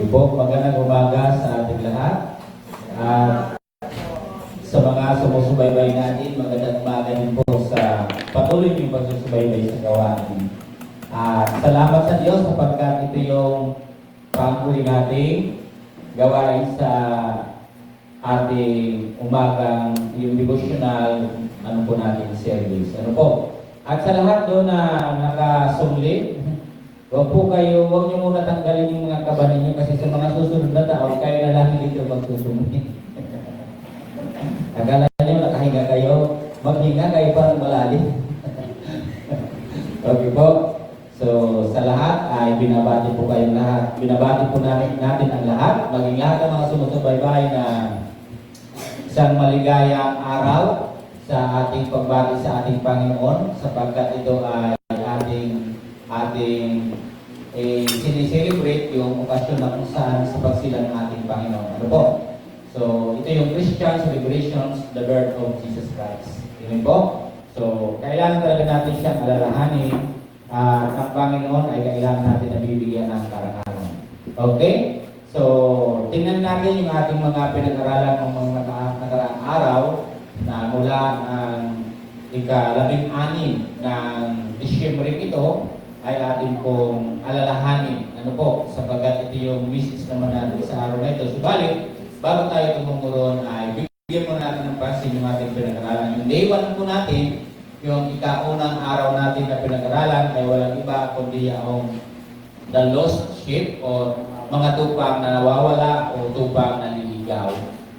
Okay po, magandang umaga sa ating lahat. At sa mga sumusubaybay natin, magandang umaga din po sa patuloy niyong pagsusubaybay sa gawain. At salamat sa Diyos sapagkat ito yung panghuli nating gawain sa ating umagang yung devotional natin service. At sa lahat doon na nakasumlit, huwag niyo muna tanggalin yung mga kaba ninyo kasi sa mga susunod na taon, kayo na lang dito magsusumlit. Akala nyo nakahinga kayo, maghinga kayo parang malalim. Okay po. So, sa lahat ay binabati po kayong lahat. Binabati po natin ang lahat, maging lahat ng mga sumusubaybay na isang maligayang araw sa ating pagbati sa ating Panginoon sapagkat ito ay ating sinicelebrate yung okasyon na kung saan sa pagsilang ng ating Panginoon. Ano po? So, ito yung Christian celebrations, the birth of Jesus Christ. Yun po? So, kailangan talaga natin siyang alalahanin at ang Panginoon ay kailangan natin na bibigyan ng karangalan. Okay? So, tingnan natin yung ating mga pinag-aralan ng mga nakaraang araw na mula ng ika-16 ng Disyembre ito ay ating pong alalahanin. Ano po? Sapagkat ito yung message naman natin sa araw na ito. Subalit, bago tayo tumungo ron ay bigyan mo natin ng pansin yung ating pinag-aralan. Yung day 1 po natin, yung ika-unang araw natin na pinag-aralan ay walang iba kundi yung the lost sheep o mga tupang na nawawala o tupang na nililigaw.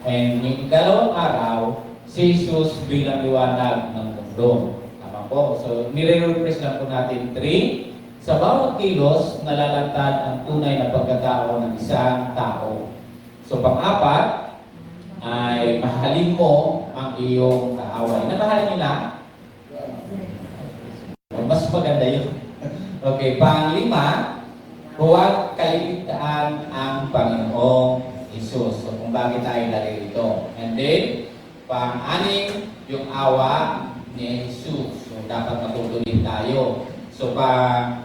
And yung ikalawang araw, si Jesus bilang liwanag ng mundo. Tama po. So, nire-repress lang po natin 3. Sa bawat kilos, nalalantad ang tunay na pagkatao ng isang tao. So, pang-apat ay mahalin mo ang iyong kaaway. Namahalin niyo na? Mas maganda yun. Okay, pang-5, huwag kaliligtaan ang Panginoong Isus. So, kung bakit tayo narito. And then, pang-6, yung awa ni Jesus. So, dapat matutuloy tayo. So, pang-7,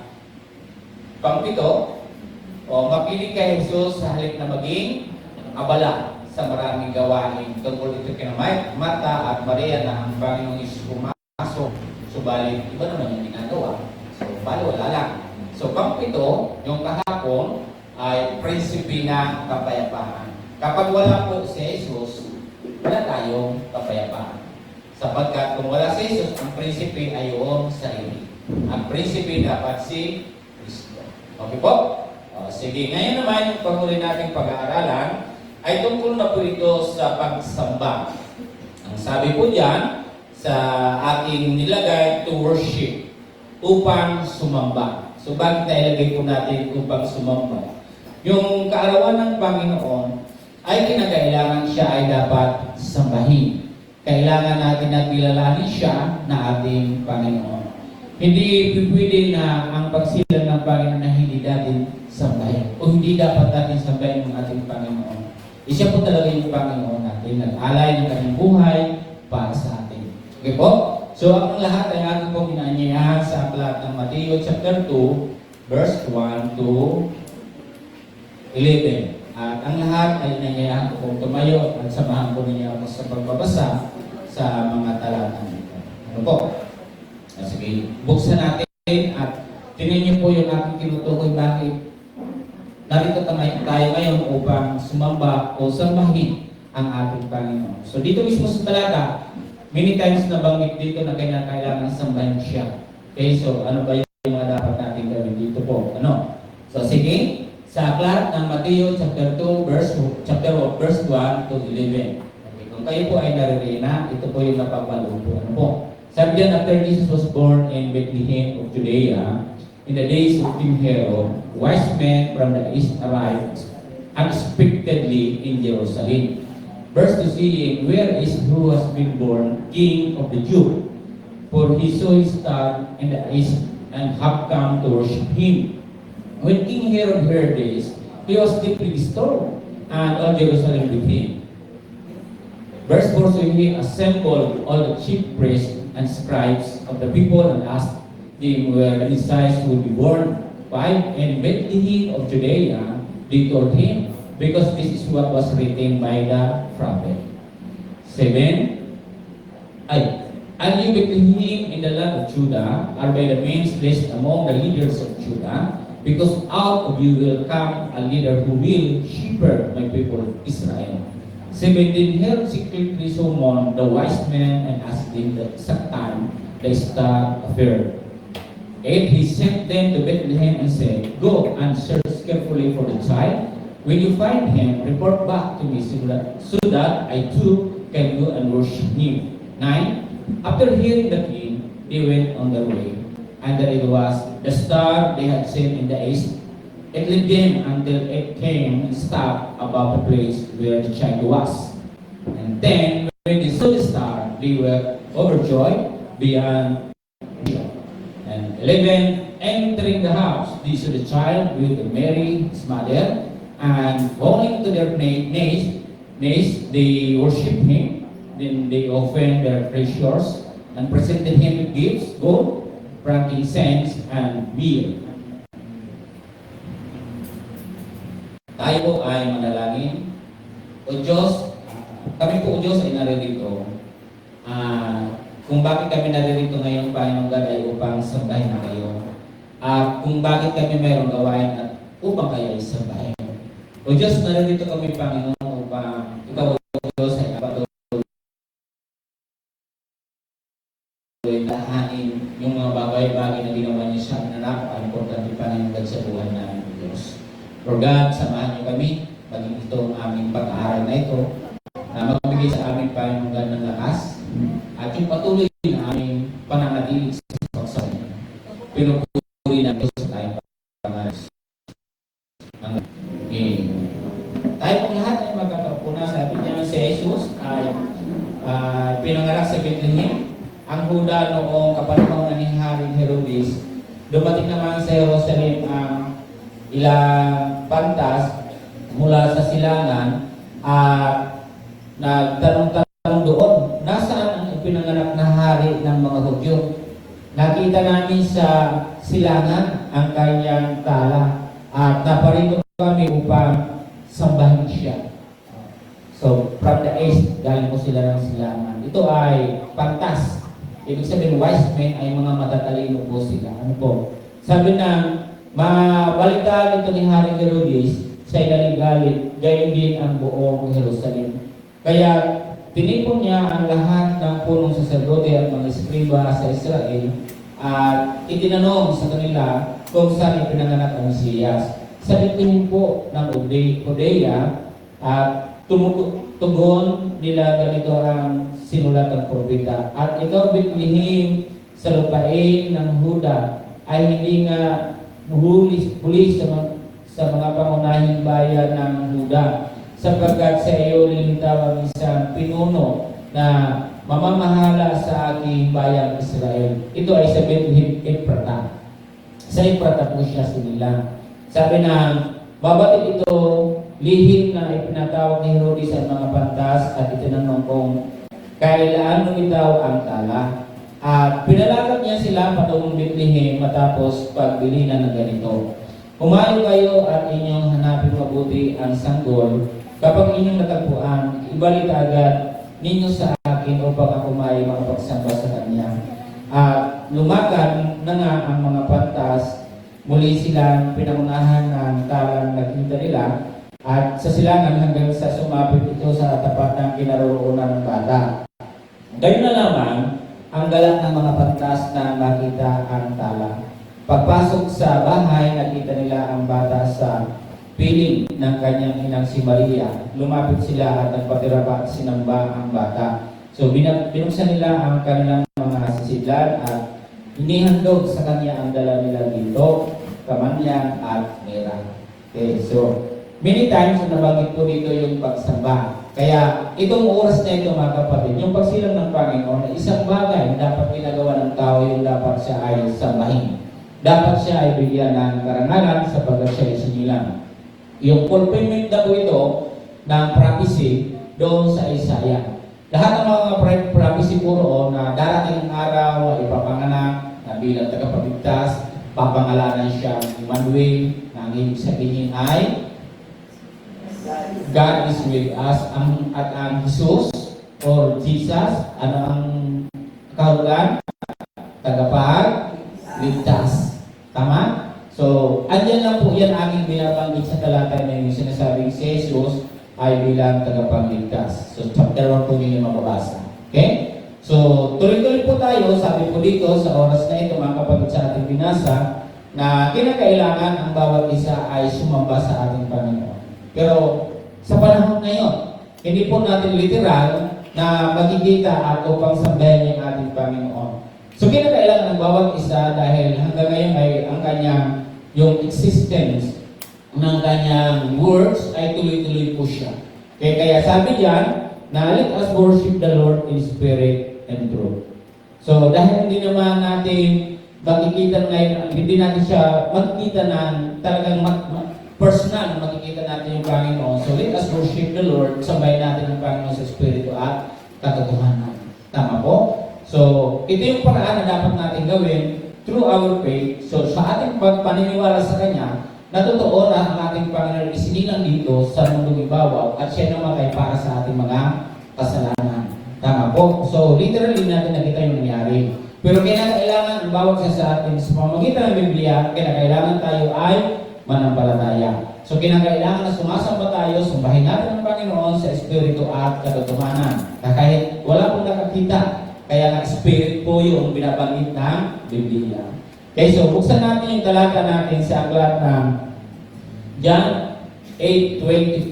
makinig kay Jesus sa halip na maging abala sa maraming gawain. Tungkol ito kina Marta at Maria na ang Panginoong Isus pumasok. Subalit, iba naman yung ginagawa. So, wala lang. So, pang-7, yung kahapon ay prinsipe ng kapayapaan. Kapag wala po si Jesus, wala tayong kapayapaan. Sapagkat kung wala si Jesus, ang prinsipe ay yung sarili. Ang prinsipe dapat si Kristo. Okay po? Sige, ngayon naman yung panghuli nating pag-aaralan ay tungkol na po ito sa pagsamba. Ang sabi po diyan sa ating nilagay to worship, upang sumamba. So bakit nailagay po natin upang sumamba? Yung kaarawan ng Panginoon ay kinakailangan siya ay dapat sambahin. Kailangan natin na kilalanin siya na ating Panginoon. Hindi pwede na ang pagsilang ng Panginoon na hindi natin sambahin o hindi dapat natin sambahin ang ating Panginoon. Siya po talaga yung Panginoon natin. Nag-alay ng kanyang buhay para sa atin. Okay po? So, ang lahat ay ating pong inaanyayahan sa aklat ng Mateo chapter 2, verse 1 to 11. At ang lahat ay inaanyayahan ko pong tumayo at samahan po ninyo ako sa pagbabasa sa mga talata nito. Ano po? Sige, buksan natin at tingnan niyo po yung aking tinutukoy bakit narito tayo ngayon upang sumamba o sambahin ang ating Panginoon. So dito mismo sa talata, many times nabanggit dito na kailangan sambahin siya. Okay, so ano ba yung mga dapat natin gawin dito po? Ano? So sige, sa aklat ng Mateo chapter 2 verse 1 to 11. Okay, kung kayo po ay naririna, ito po yung napapaloob. Ano po? Sabi diyan, after Jesus was born in Bethlehem of Judea, in the days of King Herod, wise men from the east arrived unexpectedly in Jerusalem. First to see him, where is who has been born King of the Jews? For he saw his star in the east and have come to worship him. When King Herod heard this, he was deeply disturbed, and all Jerusalem with him. Verse 4, so he assembled all the chief priests and scribes of the people and asked him where the Messiah would be born. 5, in Bethlehem of Judea, they told him, because this is what was written by the prophet. 7. And you Bethlehem in the land of Judah are by the means list among the leaders of Judah, because out of you will come a leader who will shepherd my people Israel. 17. Herod secretly summoned the wise men and asked them the exact time the star appeared. 8. He sent them to Bethlehem and said, go and search carefully for the child. When you find him, report back to me so that I too can go and worship him. 9. After hearing the king, they went on their way, and there it was, the star they had seen in the east. It led them until it came and stopped above the place where the child was. And then, when they saw the star, they were overjoyed beyond measure. And 11, entering the house, they saw the child with Mary, his mother, and falling to their knees, they worshipped him. Then they offered their treasures and presented him with gifts, gold, frankincense, and myrrh. Tayo ay manalangin. O Diyos, kami po o Diyos ay naririto. Kung bakit kami naririto ngayon, Panginoon God, ay upang sambahin na kayo. Kung bakit kami mayroong gawain at upang kayo ay sambahin. O Diyos, naririto kami, Panginoon, upang ikaw o Diyos ay patuloy lahanin yung mga bagay-bagay na ginawa niyo sa anak, ang importante Panginoon sa buhay namin, o Diyos. Lord God, samahan niyo kami, maging ito ang aming pag-aaral na ito, na magbigay sa aming Panginoon God ng lakas, at yung patuloy na aming pananatilig sa pagsasabi. Pinupuri namin sa tayong pangalan. Tayo pong lahat ay magkakapuna. Sabi niya si Jesus ay pinanganak sa Bethlehem. Ang Huda noong kapanahon ni Haring Herodes, dumating naman sa Jerusalem ang ilang pantas mula sa silangan at nagtanong-tanong doon, nasaan ang ipinanganak na hari ng mga Hudyo? Nakita namin sa silangan ang kanyang tala at naparito kami upang sambahin siya. So, from the east, galing po sila ng silangan. Ito ay pantas. Ibig sabihin, wise men ay mga matatalino po sila. Ano po? Sabi na, mabalitaan ito ni Haring Herodes, siya'y naligalit, gayon din ang buong Jerusalem. Kaya, tinipon niya ang lahat ng punong saserdote at mga eskriba sa Israel at itinanong sa kanila kung saan ipinanganak ang Mesiyas. Sa Bethlehem po ng Judea at tugon nila ganito ang sinulat ng propeta. At ikaw, Bethlehem, sa lupain ng Huda, ay hindi nga huli sa mga pangunahing bayan ng Huda, sapagkat sa iyo lilitaw ang isang pinuno na mamamahala sa aking bayang Israel. Ito ay sa Bethlehem Ephrata. Sa Ephrata po siya sinilang. Sabi na, babatid ito lihim na ipinatawag ni Herodes ang mga pantas at itinanong kung kailan lumitaw ang tala. At pinalakad niya sila patungong Bethlehem matapos pagbilinan ng ganito. Humayo kayo at inyong hanapin mabuti ang sanggol. Kapag inyong natagpuan, ibalik agad ninyo sa akin upang ako may makapagsamba sa kanya. At lumakad na nga ang mga pantas, muli silang pinangunahan ng talang nakita nila at sa silangan hanggang sa sumapit ito sa tapat ng kinaroroonan ng bata. Gayun na lamang ang galak ng mga pantas na makita ang tala. Pagpasok sa bahay, nakita nila ang bata sa piling ng kanyang inang si Maria. Lumapit sila at nagpatirapat sinamba ang bata. So binuksan nila ang kanilang mga sisidlan at inihandog sa kanya ang dala nila dito, kamanyan at mera. Okay, so many times nabanggit po dito yung pagsamba. Kaya itong oras na ito mga kapatid, yung pagsilang ng Panginoon, isang bagay na dapat ginagawa ng tao yung dapat siya ay sambahin. Dapat siya ay bigyan ng karangalan sapagkat siya ay sinilang. Yung fulfillment na po ito ng prophecy doon sa Isaiah. Lahat ng mga prophecy po roon na darating ang araw ay ipapanganak na bilang tagapagligtas, papangalanan siya Emmanuel, na ang ibig sabihin ay God is with us. At ang Jesus or Jesus, ano ang kahulugan? Tagapagligtas. Tama? So, andyan lang po yan aking binabanggit sa talata na yung sinasabing si Jesus ay bilang tagapagligtas. So, chapter 1 po yun yung mababasa. Okay? So, tuloy-tuloy po tayo, sabi po dito sa oras na ito, mga kapatid sa ating binasa, na kinakailangan ang bawat isa ay sumamba sa ating Panginoon. Pero, sa panahon ngayon, hindi po natin literal na makikita at upang sambahin yung ating Panginoon. So, kinakailangan ng bawat isa dahil hanggang ngayon ay ang kanyang yung existence ng kanyang words ay tuloy-tuloy po siya. Kaya sabi diyan na let us worship the Lord in spirit and truth. So, dahil hindi naman natin makikita ngayon, hindi natin siya makikita na talagang personal na makikita natin yung Panginoon. So, let us worship the Lord, sabayin natin ang Panginoon sa Espiritu at katotohanan. Tama po? So, ito yung paraan na dapat natin gawin through our faith. So, sa ating paniniwala sa Kanya, na totoo na ang ating Panginoon isinilang dito sa mundong ibabaw at siya namatay para sa ating mga kasalanan. Tama po? So, literally natin nakita yung nangyari. Pero kailangan ang bawat isa sa atin sa pamamagitan ng Biblia, kailangan tayo ay manampalataya. So, kailangan na sumasamba tayo, sumbahin natin ang Panginoon sa Espiritu at katotohanan. Kahit wala pong nakakita, kaya nga Spirit po yung binabanggit ng Biblia. Okay, so buksan natin yung talata natin sa aklat ng John 8:24.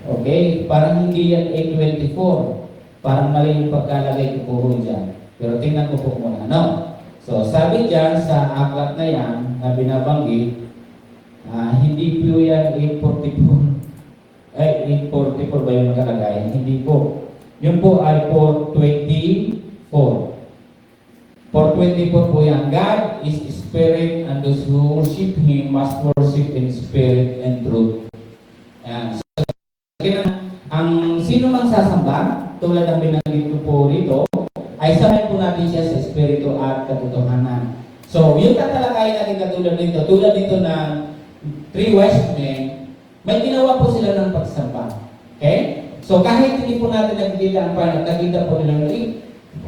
Okay, parang hindi yan 8:24. Parang mali yung pagkalagay ko po dyan. Pero tingnan ko po muna, no? So, sabi dyan sa aklat na yan na binabanggit, hindi po yan 8:44. Ay, 8:44 ba yung nakalagay? Hindi po. Yun po ay 4:24. 4:24 po yan. God is spirit and those who worship Him must worship in spirit and truth. Ayan. So, ang sino mang sasamba, tulad ng binanggit ko po rito, ay sabayin po natin siya sa espiritu at katotohanan. So, yung tatalakayin natin tulad dito ng 3 wise men, may ginawa po sila ng pagsamba. Okay? So, kahit hindi po natin nakikita ang Panginoon, nakita po nila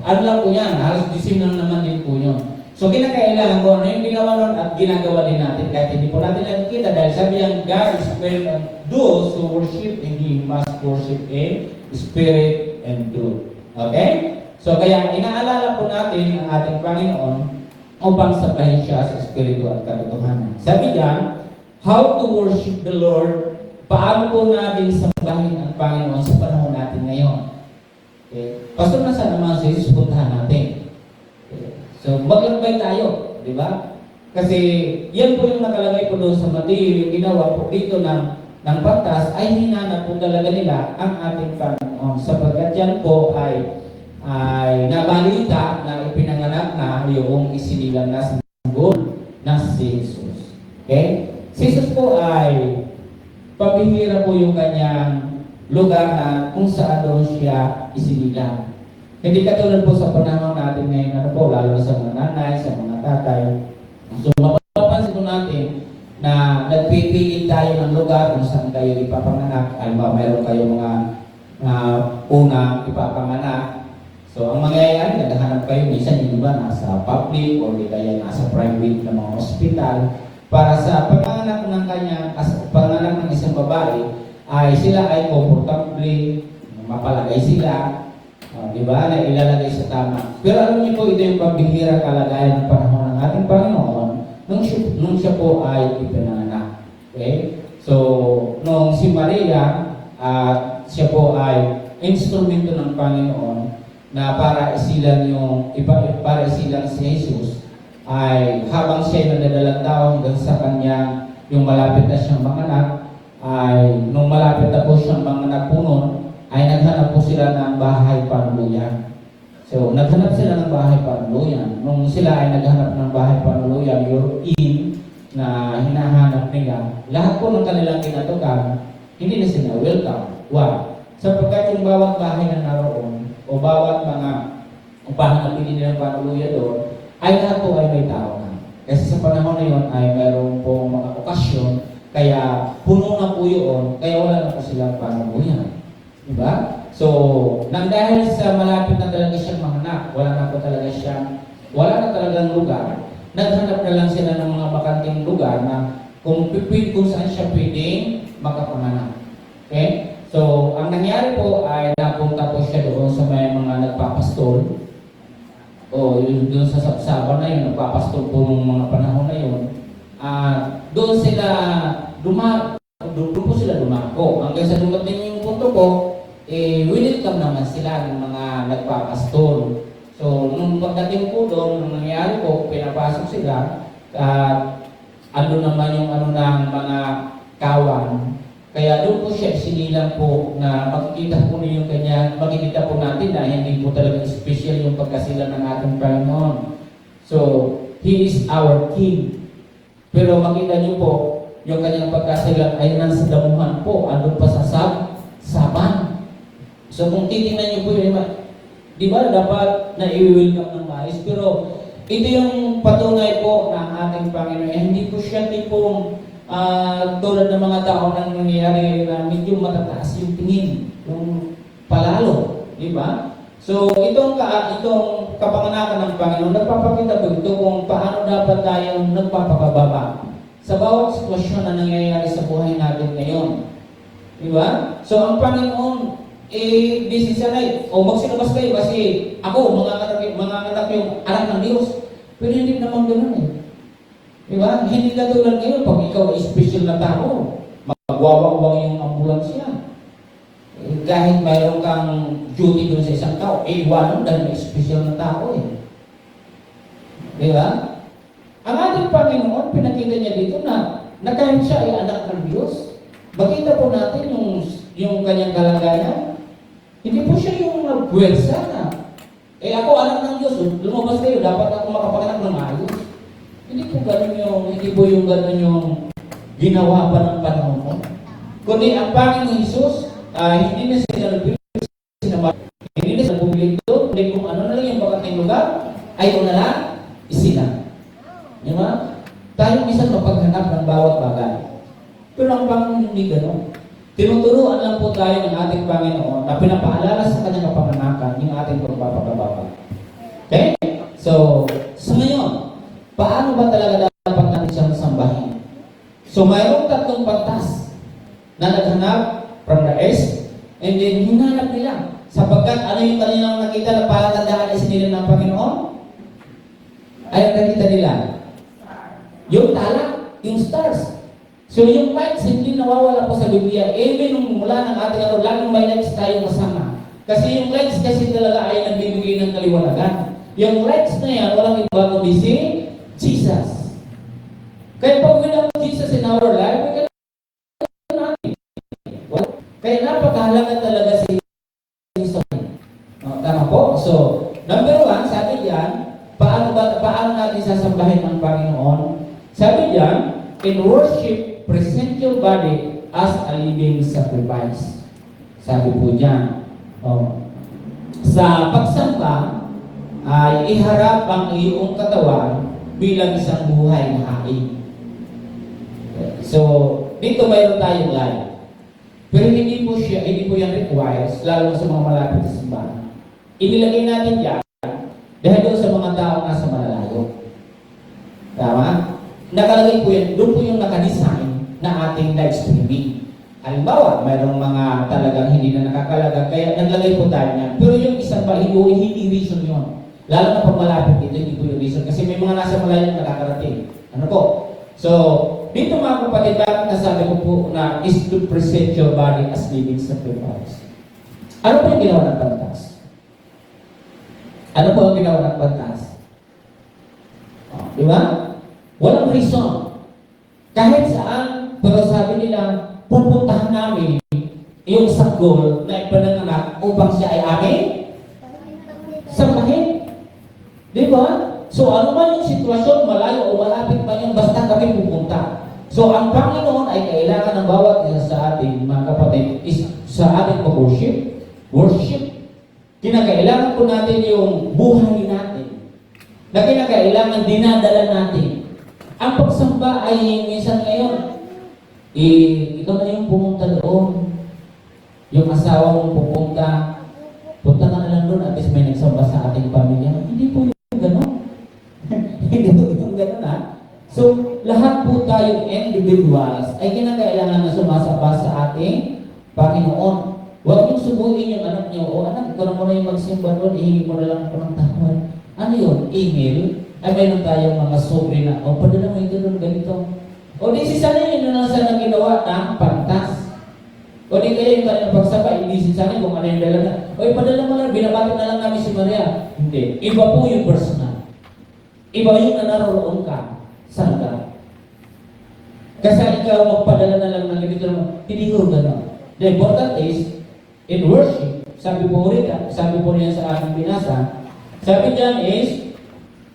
ano lang po yan, halos disim lang naman din po yun. So, kinakailangan po, ano yung ginawa nun at ginagawa din natin kahit hindi po natin nakikita dahil sabi yan, God is spirit and those who worship and He must worship in spirit and truth. Okay? So, kaya inaalala po natin ang ating Panginoon upang sabahin siya sa espiritu at katotohanan. Sabi diyan, how to worship the Lord, paano po natin sabahin ang Panginoon sa panahon natin ngayon. Okay. Pastor, nasa naman sa Jesus, puntahan natin. Okay. So, maglambay tayo, di ba? Kasi, yan po yung nakalagay po doon sa Mateo, yung ginawa po dito ng patas, ay hinanap po talaga nila ang ating Panginoon. Sapagkat yan po ay nabalita na ipinanganak na yung isinilang na sanggol na si Jesus. Okay? Si Jesus po ay pabihira po yung kanyang lugar na kung saan doon siya isinilang. Hindi katulad po sa panahon natin ngayon, ano po, lalo sa mga nanay, sa mga tatay. So, mapapansin po natin na nagpipili tayo ng lugar kung saan kayo ipapanganak. Alba, mayroon kayo mga unang ipapanganak. So, ang mangyayari, naghahanap kayo, minsan yung iba nasa public o di kaya nasa private na mga hospital para sa panganak ng isang babae, ay sila ay komportable, mapalagay sila, di ba, na ilalagay sa tama. Pero alam niyo po, ito yung pambihira kalagayan ng panahon ng ating Panginoon nung siya po ay ipinanganak. Okay? So, nung si Maria, siya po ay instrumento ng Panginoon na para isilang si Jesus, ay habang siya ay nadadalang tao hanggang sa kanya yung malapit na siyang manganak, ay nung malapit na po siyang manganak po noon, ay naghanap po sila ng bahay panuluyan. So, naghanap sila ng bahay panuluyan. Nung sila ay naghanap ng bahay panuluyan, yung inn na hinahanap nila, lahat po ng kanilang kinatukan, hindi na sila welcome. Why? Sapagkat yung bawat bahay na naroon, o bawat mga upahan na pinili ng panuluyan doon, ay lahat po ay may tao na. Kasi sa panahon na yun ay mayroon po mga okasyon Kaya puno na po yun, kaya wala na po silang panabuyan. Diba? So, nang dahil sa malapit na talaga siyang manganak, wala na talagang lugar, naghanap na lang sila ng mga bakanting lugar na kung saan siya pwedeng makapanganak. Okay? So, ang nangyari po ay napunta po siya doon sa may mga nagpapastol. O, doon sa sapsaban na yun, nagpapastol po nung mga panahon na yun. Doon po sila dumako. Hanggang sa dumating yung punto po, welcome naman sila ng mga nagpapastol. So, nung pagdating po doon, nung nangyari po, pinapasok sila, ano naman yung ng mga kawan. Kaya doon po siya sinilang po na makikita po natin na hindi po talaga special yung pagkasila ng ating Panginoon. So, He is our King. Pero makita niyo po, yung kanyang pagkasila ay nasa damuhan po, andun pa sa saban. So kung titingnan niyo po yun, di ba dapat na i-welcome ng maayos, pero ito yung patunay po ng ating Panginoon. Hindi po siya tipong tulad ng mga tao na nangyayari na medyo matataas yung tingin, yung palalo, di ba? So itong kapanganakan ng Panginoon, nagpapakita po ito kung paano dapat tayong nagpapakababa sa bawat sitwasyon na nangyayari sa buhay natin ngayon. Di ba? So ang Panginoon, desisanay, magsilabas kayo kasi ako, mga anak yung anak ng Diyos. Pero hindi naman ganoon eh. Di ba? Hindi katulad ngayon, pag ikaw ay special na tao, magwawawang yung ambulansya. Kahit mayroon kang duty doon sa isang tao, iwanan dahil may special na tao eh. Di ba? Ang ating Panginoon, pinakita niya dito na kahit siya ay anak ng Diyos, makita po natin yung kanyang kalagayan. Hindi po siya yung nagpuwersa na, ako anak ng Diyos, lumabas kayo, dapat ako makapanganak ng ayos. Hindi po ganun yung ginawa pa ng panahon mo. Kundi ang Panginoon Hesus, hindi na sila hindi na sila bumili ito, kundi kung ano na lang yung bakating lugar, ayaw na lang, isilang. Di ba? Tayo minsan mapaghanap ng bawat bagay. Pero ang Panginoon hindi gano'n. Tinuturuan lang po tayo ng ating Panginoon na pinapaalala sa kanyang kapanganakan yung ating pagpapakababa. Okay? So, sa ngayon, paano ba talaga dapat natin siyang sambahin? So, mayroong tatlong pantas na naghanap from the east, and then hinanap nila. Sapagkat ano yung kanilang nakita na palatandaan na sinila ng Panginoon? Ay ang nakita nila. Yung tala, yung stars. So yung lights hindi nawawala po sa Biblia. Even nung mula ng ating laging may lights tayo kasama. Kasi yung lights kasi talaga ay nagbibigay ng kaliwanagan. Yung lights na yan, walang iba kundi si Jesus. Kaya pag without Jesus in our life, we cannot natin. Kaya napakahalaga talaga si Jesus. Tama po? So, number one, sabi diyan, paano natin sasambahin ang Panginoon? Sabi diyan, in worship, present your body as a living sacrifice. Sabi po diyan, sa pagsamba, ay iharap ang iyong katawan bilang isang buhay na hain. So, dito mayroon tayong life. Pero hindi po yan requires, lalo sa mga malapit sa simbahan. Inilagay natin yan dahil doon sa mga tao nasa malalayo. Tama? Nakalagay po yan, doon po yung nakadesign na ating live streaming. Halimbawa, mayroong mga talagang hindi na nakakalaga, kaya naglagay po tayo niyan. Pero yung isang baliho, hindi reason yun. Lalo na pag malapit dito, hindi po yung reason. Kasi may mga nasa malayo na nakakarating. Ano po? So, dito mga kapatid, bakit nasabi ko po na is to present your body as living sacrifice. Ano po yung ginawa ng pantas? Ano po ang ginawa ng pantas? Di ba? Walang reason. Kahit saan, pero sabi nila, pupuntahan namin yung sanggol na ipananganak upang siya ay aming sambahin. Di ba? So ano man yung sitwasyon, malayo o malapit man yung basta kami pupunta. So ang Panginoon ay kailangan ng bawat isa sa atin, mga kapatid, is sa ating pag-worship. Worship. Kinakailangan po natin yung buhay natin. Na kinakailangan dinadala natin. Ang pagsamba ay minsan ngayon, ikaw na yung pumunta doon. Yung asawa mong pupunta, punta ka na lang doon, at least may nagsamba sa ating pamilya. Hindi po yung gano'n. Hindi po yung gano'n, ha? So, lahat po tayong individuals ay kinakailangan na sumasamba sa ating Panginoon. Huwag niyong subuhin yung anak niyo, o anak, ikaw na muna yung magsimba doon, ihingi mo na lang ako ng tawad. Ano yun? Email? Ay, mayroon tayong mga sobre na, o, padala mo ito doon, ganito. O, di si sana yun na lang sana ginawa ng pantas. O di kaya yung kanilang pagsabay, hindi sa akin kung ano yung dala na. O ipadala mo lang, binabati na lang namin si Maria. Hindi. Iba po yung personal. Iba yung naroon ka sa lugar. Kasi ikaw magpadala na lang ng ganito naman. Hindi ko gano'n. The important is, in worship, sabi po Rita, sabi po niya sa aking binasa, sabi niyan is,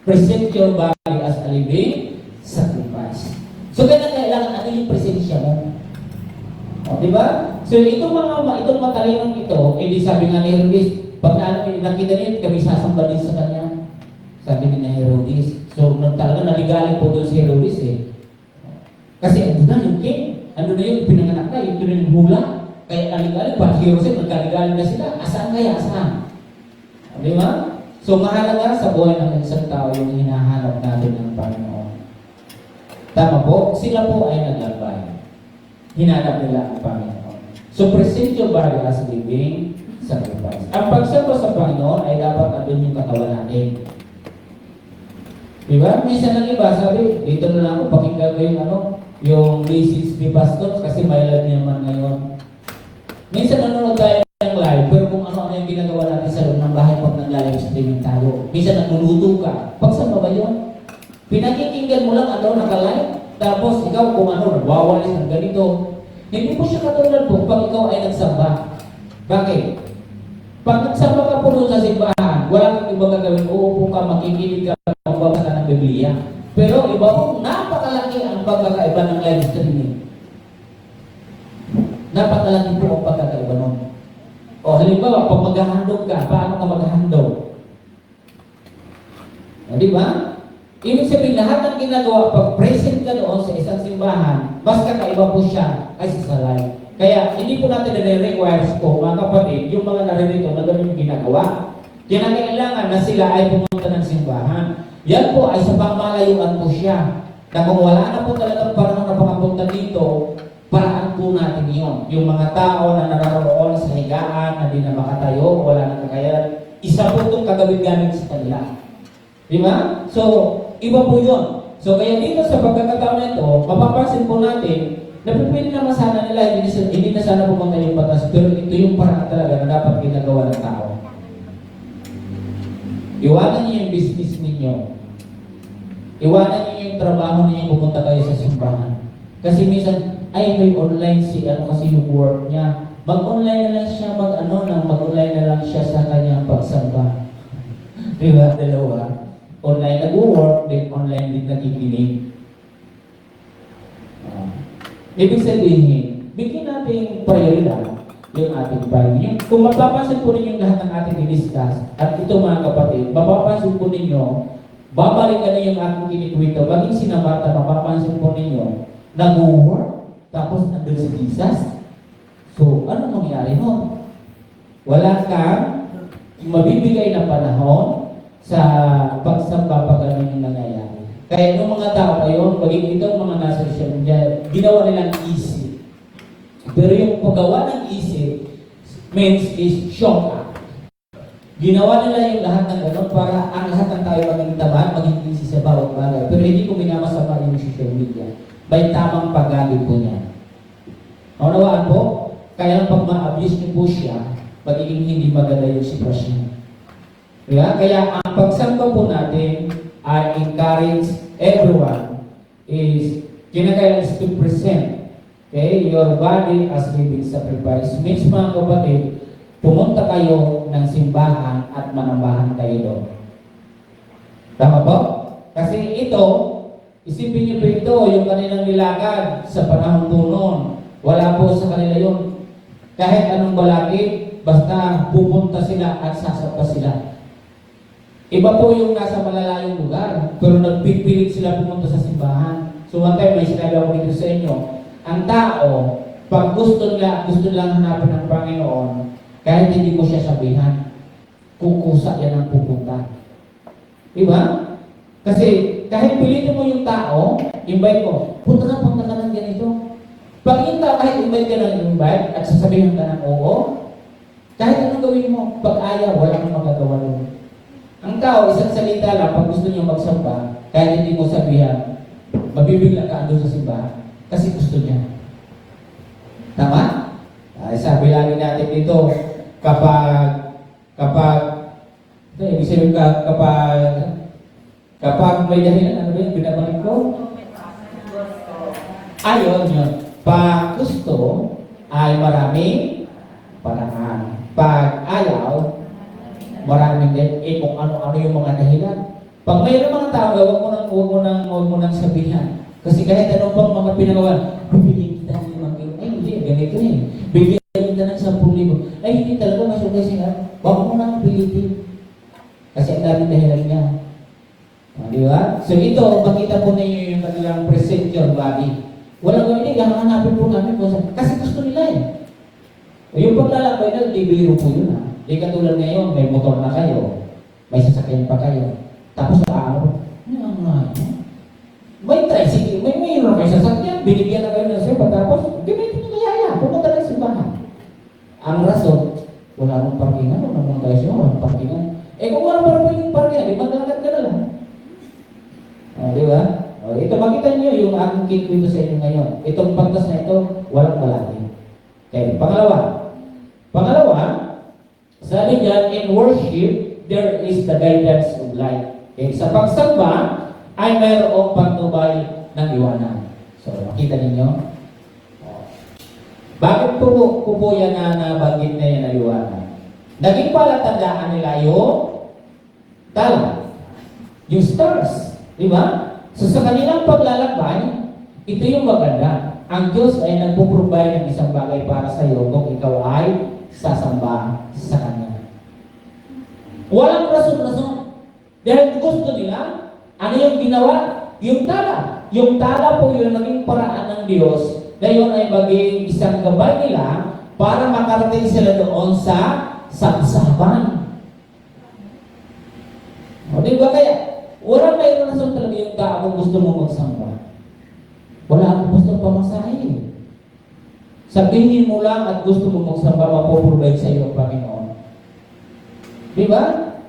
present your body as a living sacrifice. So kailangan ano yung presensya mo? O, di ba? So, itong matalinong ito, di sabi nga ni Herodes, pag nakita niya, kami sasamba din sa kanya. Sabi ni Herodes. So, talaga naligaling po doon si Herodes eh. Kasi ano na yung king? Ano na yung pinanganak na, yung tuloy ng hula. Kaya naligaling, pag Herodes, nagkaligaling na sila. Asaan kaya? Asaan? O, di ba? So, mahalaga sa buhay ng isang tao yung hinahanap natin ng Panginoon. Tama po? Sila po ay naglambay. Hinanap nila ang Panginoon. So, present your body as living sacrifice. Ang pagsamba sa Panginoon ay dapat andun yung katawan natin. Diba? Minsan ng iba, sabi, dito na lang ako, pakinggan ko yung message ni Pastor kasi may live niya man ngayon. Minsan nanonood tayo ng live, pero kung ano-ano yung ginagawa natin sa loob ng bahay pag nag-live streaming tayo. Minsan nagluluto ka. Pagsamba ba yun? Pinakikinggan mo lang naka-live. Tapos ikaw kung nagwawalis ng ganito. Hindi po siya katulad po pag ikaw ay nagsamba. Bakit? Pag nagsamba ka po doon sa simbahan, wala kang ibang gagawin, uupo ka, makikinig ka, magbabasa ng Biblia. Pero iba po, napakalaki ang pagkakaiba ng live streaming. Napakalaki po ang pagkakaiba nun. O halimbawa, pag maghahandog ka, paano ka maghahandog? O, di ba? Ibig sabihin, lahat ng ginagawa, pag present ka doon sa isang simbahan, mas kakaiba po siya kaysa sa live. Kaya, hindi po natin nare-requires po, mga kapatid, yung mga naririto na ganun yung ginagawa. Kailangan na sila ay pumunta ng simbahan. Yan po ay sa pamalayuan po siya. Na kung wala na po talagang parang napapunta dito, paraan po natin yun. Yung mga tao na nararoon sa higaan, na di na makatayo, wala na kakayanan, isa po itong kagawin gamit sa kanila. Di ba? So, iba po yun. So, kaya dito sa pagkakataon na ito, mapapansin po natin na pwede naman sana nila, hindi na sana pumunta yung batas, pero ito yung paraan talaga na dapat ginagawa ng tao. Iwanan niyo yung business ninyo. Iwanan niyo yung trabaho ninyo, pupunta kayo sa simbahan. Kasi minsan, ay may online kasi yung work niya. Mag-online na lang siya, mag-online na lang siya sa kanyang pagsamba. Diba? Dalawa. Online nag-work, then online din nakikinig. Ibig sabihin, bigyan natin prioridad yung ating Panginoon. Kung mapapansin po ninyo lahat ng ating i-discuss, at ito mga kapatid, mapapansin po ninyo, babalikan na yung ating kinikwento, maging sina Martha, mapapansin po ninyo, nag-work, tapos nandun si Jesus. So, ano mangyari nun? Wala kang mabibigay na panahon sa pagsamba pag ano yung nangyayari. Kaya yung mga tao ngayon, maging itong mga nasa social media, ginawa nilang easy. Pero yung paggawa ng easy means is shock. Ginawa nila yung lahat ng gano'n para ang lahat ng tayo maging tamad, maging easy sa bawat bagay. Pero hindi ko minamasama yung social media. May tamang paggamit po niya. Naunawaan po? Kaya pag ma-abuse niyo po siya, magiging hindi maganda yung sitwasyon. Diba? Kaya ang pagsamba po natin, I encourage everyone is kinakailangan to present your body as living sacrifice. Means mga kapatid, pumunta kayo ng simbahan at manambahan kayo doon. Tama po? Kasi ito, isipin niyo po ito, yung kanilang nilakad sa panahon po noon. Wala po sa kanila yun. Kahit anong balakid, basta pupunta sila at sasapa sila. Iba po yung nasa malalayong lugar, pero nagpipilit sila pumunta sa simbahan. So one time, may sinabi ako dito sa inyo, ang tao, pag gusto lang hanapin ng Panginoon, kahit hindi mo siya sabihan, kukusa yan ang pupunta. Diba? Kasi kahit pilitin mo yung tao, invite mo, punta ka ng ganito. Pag yung tao, kahit invite ka ng invite at sasabihin ka ng oo, kahit anong gawin mo, pag ayaw, wala kang magagawa doon. Ang tao, isang salita lang, pag gusto niya magsamba, kahit hindi mo sabihan, mabibigla ka doon sa simbahan kasi gusto niya. Tama? Ay, sabi lagi natin dito, kapag ito, ibig sabihin kapag may dahilan, ano ba yun, binabalik ko? Ayun yun. Pag gusto, ay maraming paraan. Pag ayaw, maraming din, kung ano-ano yung mga dahilan. Pag mayroon mga tao, huwag mo nang sabihan. Kasi kahit anong pang mga pinagawa, bibigyan kita ng 5 kilo. Ay, hindi, ganito eh. Bibigyan kita ng 10,000. Ay, hindi talaga masukay siya. Huwag mo nang pilitin. Kasi ang daming dahilan niya. Di ba? So ito, makita po ninyo yung kanilang present your body. Walang gawin eh, hanapin po namin po. Kasi gusto nila eh. Yung paglalakbay na, di biro po yun ha. Di katulad ngayon, may motor na kayo. May sasakyan pa kayo. Tapos sa araw, may tricycle, may mayroon kayo sasakyan, binigyan na kayo ng sepa, tapos gamitin nyo kaya, pumunta na sa bahay. Ang rason, wala nang parkingan, wala nang tayo siya, wala nang parkingan. Kung wala nang parkingan, di magkakagat ka na lang. Di ba? Ito, makita nyo yung aking kikwento sa inyo ngayon. Itong pantas na ito, walang malaki. Okay, Pangalawa, sabi niya, in worship, there is the guidance of light. Okay, sa pagsamba, ay mayroong patnubay ng liwanag. So, makita ninyo? Bakit po yan na nabanggit na yan na liwanag? Naging palatandaan nila yung tala, yung stars. Di ba? So, sa kanilang paglalakbay, ito yung maganda. Ang Diyos ay nagpo-provide ng isang bagay para sa iyo kung ikaw ay sasamba sa Kanya. Walang rason-rason. Dahil gusto nila, ano yung ginawa? Yung tala. Yung tala po yung naging paraan ng Diyos na yun ay maging isang gabay nila para makarating sila doon sa sabsaban. O, di ba kaya? Walang mayroon rason talaga yung tao kung gusto mo magsamba. Wala akong gusto pamasahin. Sabihin mo lang at gusto mo magsamba, mapoprovide sa iyo ang Panginoon. Di ba?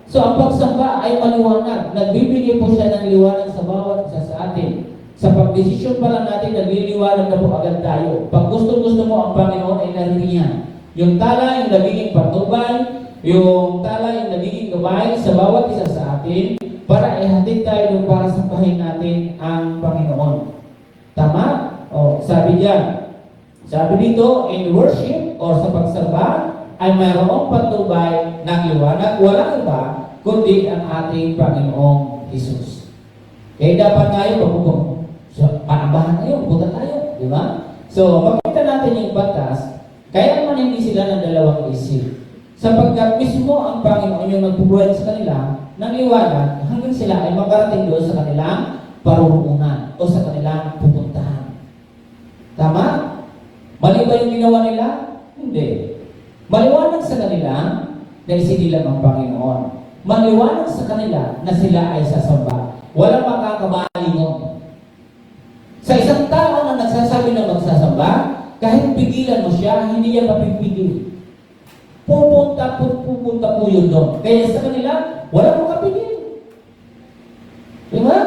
So, ang pagsamba ay maliwanag. Nagbibigay po siya ng liwanag sa bawat isa sa atin. Sa pagdesisyon pa lang natin, nagliliwanag na po agad tayo. Pag gusto-gusto mo ang Panginoon ay nariyan. Yung tala, yung nagiging patubay, yung tala, yung nagiging gabay sa bawat isa sa atin, para ihatid tayo doon para sambahin natin ang Panginoon. Tama? O, sabi diyan. Sabi dito, in worship or sa pagsamba, ay mayroong patnubay ng liwanag, walang iba, kundi ang ating Panginoong Jesus. Kaya dapat tayo pagpupong. So, panambahan tayo, pupunta tayo. Di ba? So, makita natin yung batas, kaya naman hindi sila ng dalawang isip. Sapagkat mismo ang Panginoon yung nagpubuhay sa kanila ng liwanag hanggang sila ay makarating doon sa kanilang parurungan o sa kanilang pupuntahan. Tama? Mali ba yung ginawa nila? Hindi. Maliwanag sa kanila na isinilang ang Panginoon. Maliwanag sa kanila na sila ay sasamba. Walang makakabalingon. Sa isang tao na nagsasabi na magsasamba, kahit pigilan mo siya, hindi niya mapipigil. Pupunta po yun doon. Kaya sa kanila, walang makapigil. Diba?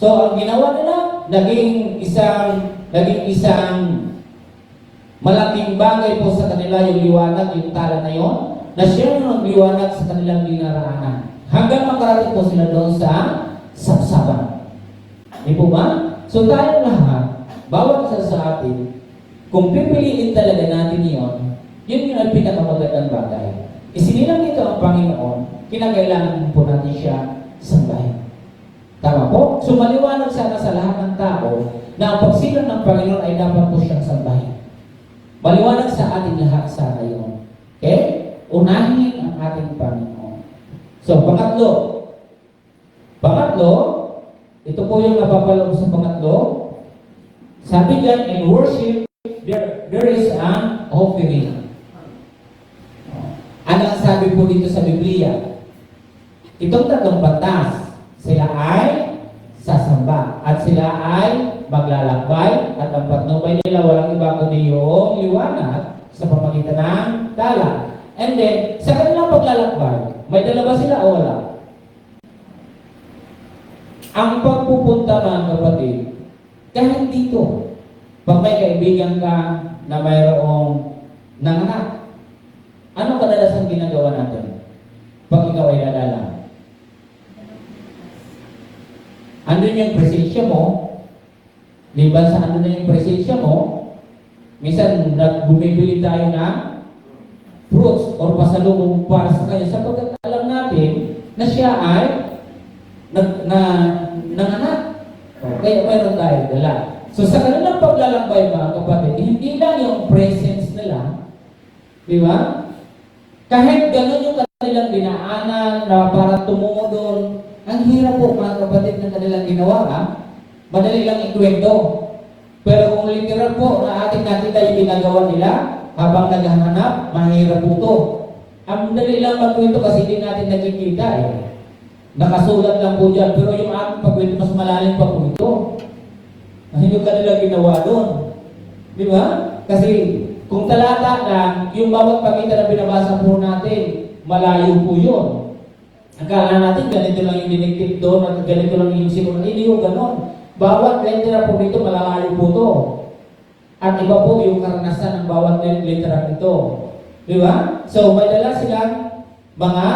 So, ang ginawa nila, naging isang malaking bagay po sa kanila yung liwanag, yung tala na yon, na siya yung liwanag sa kanilang dinaraanan. Hanggang makarating po sila doon sa sabsaban. Di po ba? So tayo lahat, bawat isa sa atin, kung pipiliin talaga natin yon, yun yung ang pinakamagandang bagay. Isinilang dito ang Panginoon, kinakailangan po natin siya sambahin. Tama po? So maliwanag sana sa lahat ng tao na ang pagsilang ng Panginoon ay dapat po siyang sambahin. Maliwanag sa ating lahat sana yun. Okay? Unahin ang ating Panginoon. So, pangatlo, ito po yung napapalo sa pangatlo. Sabi diyan, in worship, there is an offering. Ano ang sabi po dito sa Biblia? Itong tatlong batas, sila ay sasamba at sila ay maglalakbay at ang patnubay nila walang iba kundi yung liwanag sa pamagitan ng dala. And then, sa kanilang paglalakbay, may dala ba sila o wala? Ang pagpupunta mga kapatid, kahit dito, pag may kaibigan ka na mayroong nanganak, ano kadalasan ginagawa natin pag ikaw ay dadala? Andun yung presensya mo, liban sa andun na yung presensya mo, minsan bumibili tayo ng fruits or pasalubong para sa kanya sapagkat alam natin na siya ay nanganak. Kaya mayroon tayo dala. So sa kanilang paglalakbay mga kapatid, hindi lang yung presence nila, di ba? Kahit gano'n yung kanilang dinaanan na para tumungo doon, ang hirap po mga kapatid ng kanilang ginawa, ha? Madali lang ikwento. Pero kung literal po na ating nakita yung ginagawa nila, habang naghahanap, mahirap po ito. Ang dali lang magkwento kasi hindi natin nakikita eh. Nakasulat lang po dyan, pero yung ating pagkwento mas malalim pa po ito. Yung kanilang ginawa doon. Di ba? Kasi kung talata lang, yung bawat pagkita na binabasa po natin, malayo po yun. Akala natin ganito lang yung diniktik doon at ganito lang yung sinulat. Hindi yung ganon. Bawat letra po dito, malayo po ito. At iba po yung karanasan ng bawat letra nito. Di ba? So, may dala silang mga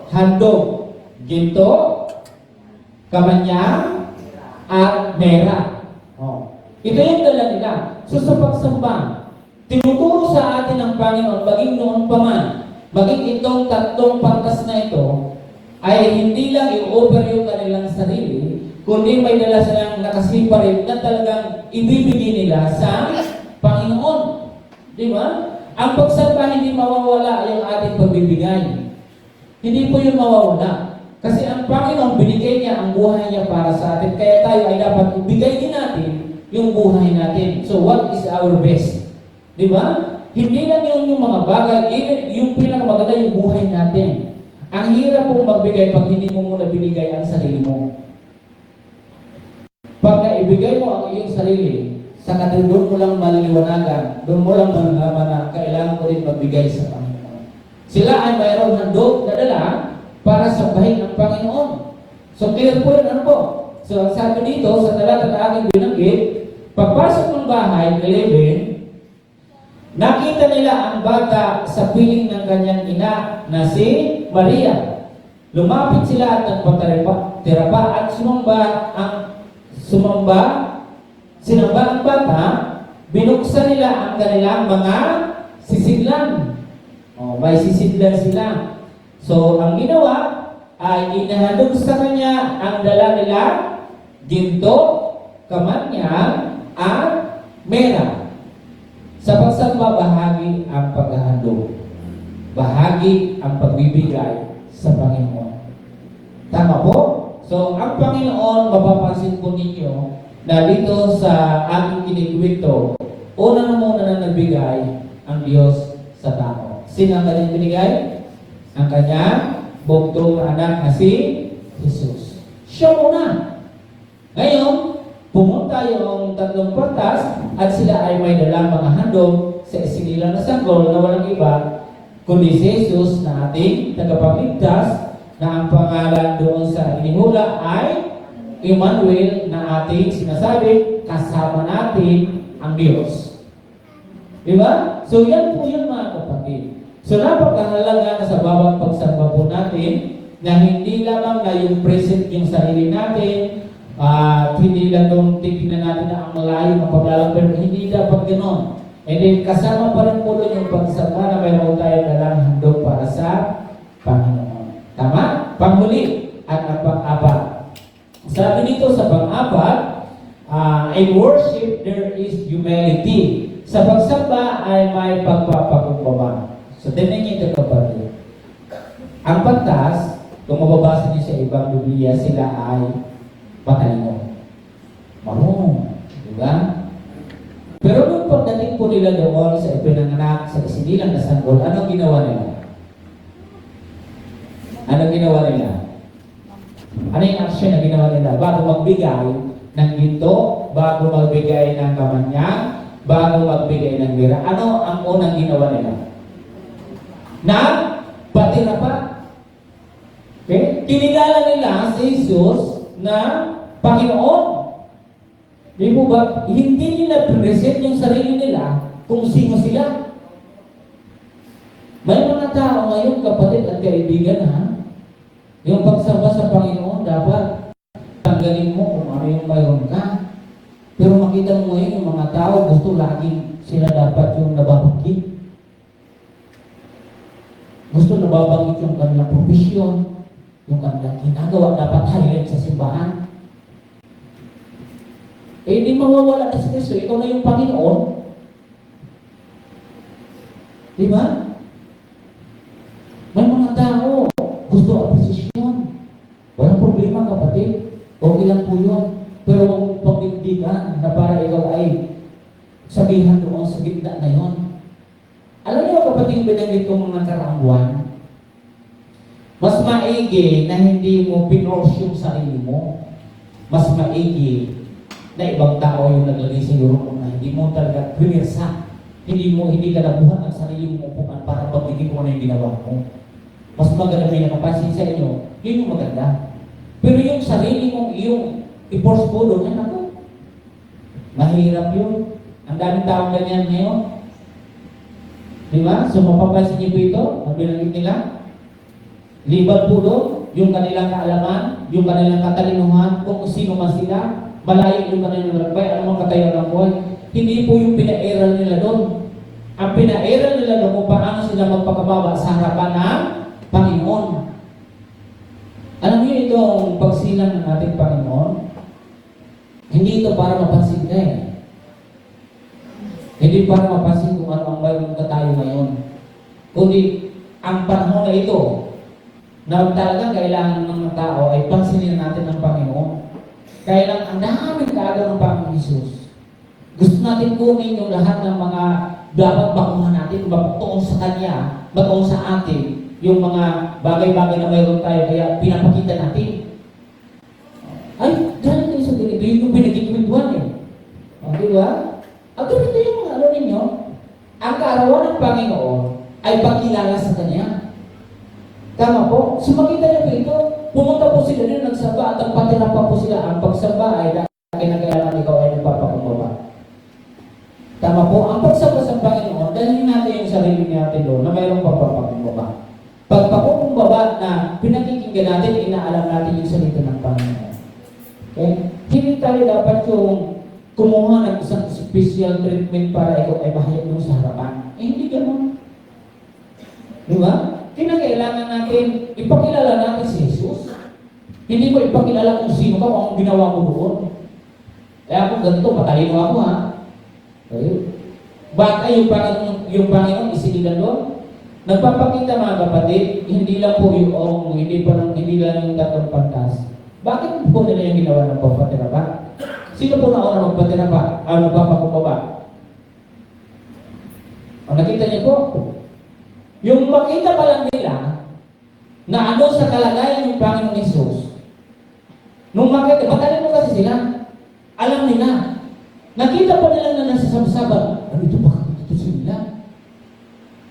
handog, ginto, kamanyang, at mera. Oh. Ito yung dala nila. So, sa pagsamba, tinuturo sa atin ng Panginoon, maging noon pa man, maging itong tatlong pantas na ito, ay hindi lang i-over yung kanilang sarili, kundi may dala silang nakasiparit na talagang ibibigay nila sa Panginoon. Di ba? Ang pagsamba hindi mawawala yung ating pagbibigay. Hindi po yun mawawala. Kasi ang Panginoon, binigay niya ang buhay niya para sa atin. Kaya tayo ay dapat ibigay din natin yung buhay natin. So what is our best? Di ba? Hindi lang yung mga bagay, yung pinakamaganda yung buhay natin. Ang hirap pong magbigay pag hindi mo muna binigay ang sarili mo. Pag naibigay mo ang iyong sarili, saka doon mo lang maliliwanagan, doon mo lang malalaman na kailangan ko rin magbigay sa Panginoon. Sila ay mayroong handog na dala para sambahin ang Panginoon. So clear po yun, ano po? So ang sabi dito, sa talata na aking binanggit, pagpasok ng bahay, 11, nakita nila ang bata sa piling ng kanyang ina na si Maria. Lumapit sila at nagpatirapa at sinamba ang bata, binuksan nila ang kanilang mga sisidlan. May sisidlan sila. So, ang ginawa ay inahandog sa kanya ang dala nila, ginto, kamanyang, at mera. Sa pagsamba, bahagi ang paghahandog. Bahagi ang pagbibigay sa Panginoon. Tama po? So, ang Panginoon, mapapansin po ninyo na dito sa aking kinikwento, una na muna na nagbigay ang Diyos sa tao. Sino ang kanyang binigay? Ang kanyang bugtong anak na si Jesus. Siya muna. Ngayon, pumunta yung tatlong pantas at sila ay may dalang mga handog sa isinilang na sanggol na walang iba kundi si Jesus na ating tagapagligtas na ang pangalan doon sa inihula ay Emmanuel na ating sinasabi kasama natin ang Diyos. Diba? So yan po yun mga kapatid. So napakahalaga na sa bawat pagsamba po natin na hindi lamang na yung present yung sarili natin at hindi lang yung tignan natin na ang malayo ng paglalang pero hindi dapat gano'n. And then kasama pa rin po yung pagsamba na mayroon tayo dalang handog para sa Panginoon. Tama? Panghuli at ang pang-apat. Sabi dito sa pang-apat, in worship there is humility. Sa pagsamba ay may pagpapakumbaba. So, tinan niyo ito kapatid. Ang pantas, kung mababasa niyo sa ibang Biblia, sila ay matalino. Marunong. Diba? pagdating po nila doon sa ipinanganak sa isinilang na sanggol, anong ginawa nila? Anong ginawa nila? Ano yung action na ginawa nila? Bago magbigay ng ginto, bago magbigay ng kamanyang, bago magbigay ng mira, ano ang unang ginawa nila? Nagpatira pa. Okay? Kinilala nila si Jesus na Panginoon. Di po ba? Hindi nila present yung sarili nila kung sino sila. May mga tao ngayon, kapatid at kaibigan, ha? Yung pagsamba sa Panginoon, dapat tanggalin mo kung ano yung mayroon ka. Pero makita mo ngayon, yung mga tao, gusto laging sila dapat yung nababanggit. Gusto nababanggit yung kanilang profesyon, yung kanilang ginagawa, dapat highlight sa simbahan. Eh, hindi mawawala na si Kristo. Ikaw na yung Panginoon. Di ba? May mga tao, gusto apresisyon. Walang problema, kapatid. Okay lang po yun. Pero huwag mong pagbibigyan na para ikaw ay sabihan doon sa gitna na yun. Alam niyo, kapatid, binanggit kong mga karangguan, mas maigi na hindi mo pinorse yung sarili mo. Mas maigi na ibang tao yung naglagay siguro kung na hindi mo talaga pinirsa. Hindi ka nabuhat ang sarili mo upuan para pagbigay mo na yung ginawa mo. Mas maganda may nakapansin sa inyo, yun yung maganda. Pero yung sarili mong iyong i-force po doon, ay naku, mahirap yun. Ang daming taong ganyan ngayon. Di ba? So mapapansin niyo po ito, mabilanggit nila. Libal po doon, yung kanilang kaalaman, yung kanilang katalinuhan, kung sino man sila, malayo yung kanilang lakbay, anumang katayan ng buhay. Hindi po yung pinairal nila doon. Ang pinairal nila doon kung paano sila magpakababa sa harapan ng Panginoon. Alam niyo itong pagsilang ng ating Panginoon, hindi ito para mapansin ka eh. Hindi para mapansin kung ano ang mayroon ka tayo ngayon. Kundi ang panahon na ito, na talagang kailangan ng mga tao ay pansinin natin ng Panginoon. Kaya lang ang daming kaagaw ng Panginoon Jesus. Gusto natin kunin yung lahat ng mga dapat bakuhan natin, magtuon sa Kanya, magtuon sa atin, yung mga bagay-bagay na mayroon tayo, kaya pinapakita natin. Ay, ganito yung sa ganito, yun yung pinagkikwentuhan eh. O, di ba? At ganito yung ano ninyo, ang kaarawan ng Panginoon ay pagkilala sa Kanya. Tama po? So makita niyo po ito, pumunta po sila rin, nagsamba at ang patira pa po sila. Ang pagsamba ay kinakailangan ikaw ay nagpapakumbaba. Tama po? Ang pagsamba sa Panginoon, dalhin natin yung sarili natin doon na mayroong pagpapakumbaba. Pagpapakumbaba na pinakikinggan natin, inaalam natin yung salita ng Panginoon. Okay? Hindi tayo dapat yung kumuha ng isang special treatment para ikaw ay bahayag mo sa harapan. Eh, hindi ganun. Di ba? Kinakailangan natin, ipakilala natin si Jesus. Hindi mo ipakilala kung sino ka, kung ang ginawa mo doon. Kaya kung ganito, patalino ako ha. Okay? Baka yung Panginoon isinilan doon? Nagpapakita mga kapatid, hindi lang po yung hindi lang yung tatlong pantas. Bakit po nila yung ginawa ng pagpatira ba? Sino po na una magpatira ba? Nagpapakumbaba? O nakita niyo po? Yung makita pa lang nila na ano sa kalagayan ng Panginoon Jesus, nung makita, matalin mo kasi sila, alam nila, nakita pa nila na nasa sabsaban, ano ito ba? Ito sila.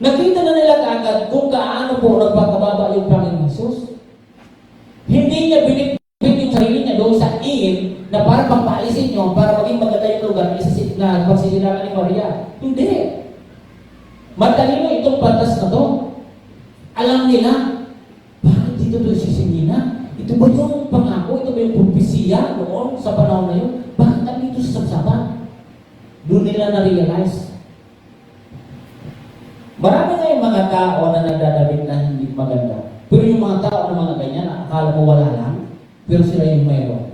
Nakita na nila kaagad kung kaano po nagpakababa yung Panginoon Jesus. Hindi niya binibig yung sarili niya doon sa ingin na para pampaalisin nyo, para maging maganda yung lugar na pagsisilangan ni Maria. Hindi. Matalino itong pantas na to. Alam nila, bakit dito ito sisingina? Ito ba yung pangako? Ito ba yung propesiya noon sa panahon na yun? Bakit nandito sa sabsaban? Doon nila na-realize. Marami nga yung mga tao na nagdadabit na hindi maganda. Pero yung mga tao na mga ganyan, akala mo wala lang, pero sila yung mayroon.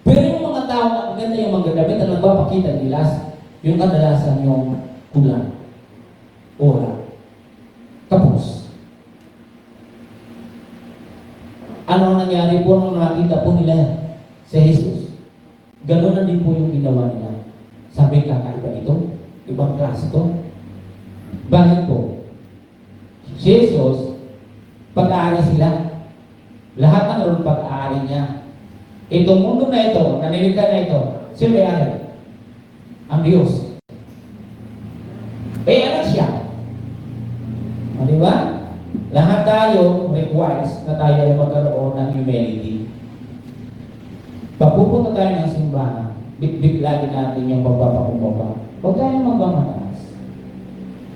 Pero yung mga tao na maganda yung magdadabit na nagpapakita nila, yung kadalasan yung kulang. Ora. Tapos. Ano nangyari po nung nakita po nila si Jesus? Ganoon na din po yung ginawa nila. Sabi, kakaiba ito. Ibang klase to. Bakit po? Si Jesus, pag-aari sila. Lahat ng ron pag-aari niya. Itong mundo na ito, nanilikha na ito, sino may-ari? Ang Diyos. Ano siya? O, di ba? Lahat tayo requires na tayo ay magkaroon ng humility. Pag pupunta tayo ng simbahan, bit-bit lagi natin yung pagpapakumbaba. Huwag tayo magmamataas.